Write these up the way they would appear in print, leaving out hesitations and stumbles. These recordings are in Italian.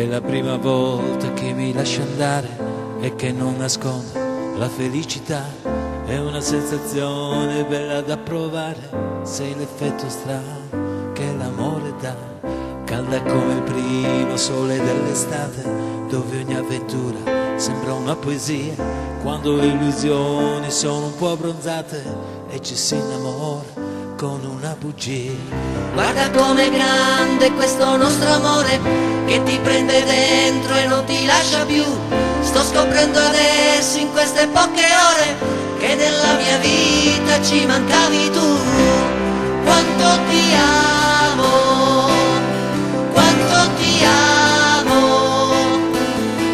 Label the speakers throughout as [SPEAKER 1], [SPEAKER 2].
[SPEAKER 1] È la prima volta che mi lasci andare e che non nascondo la felicità. È una sensazione bella da provare, sei l'effetto strano che l'amore dà. Calda come il primo sole dell'estate, dove ogni avventura sembra una poesia. Quando le illusioni sono un po' abbronzate e ci si innamora con una bugia.
[SPEAKER 2] Guarda com'è grande questo nostro amore, che ti prende dentro e non ti lascia più. Sto scoprendo adesso in queste poche ore che nella mia vita ci mancavi tu. Quanto ti amo, quanto ti amo,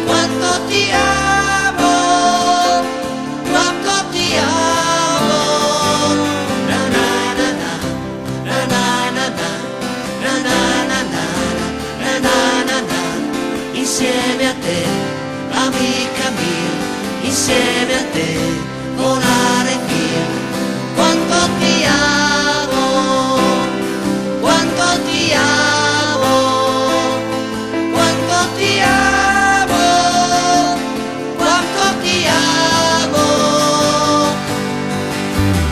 [SPEAKER 2] quanto ti amo, quanto ti amo. Na na na na, na na na na, na na na na, na na na. Insieme a te, amica mia, insieme a te.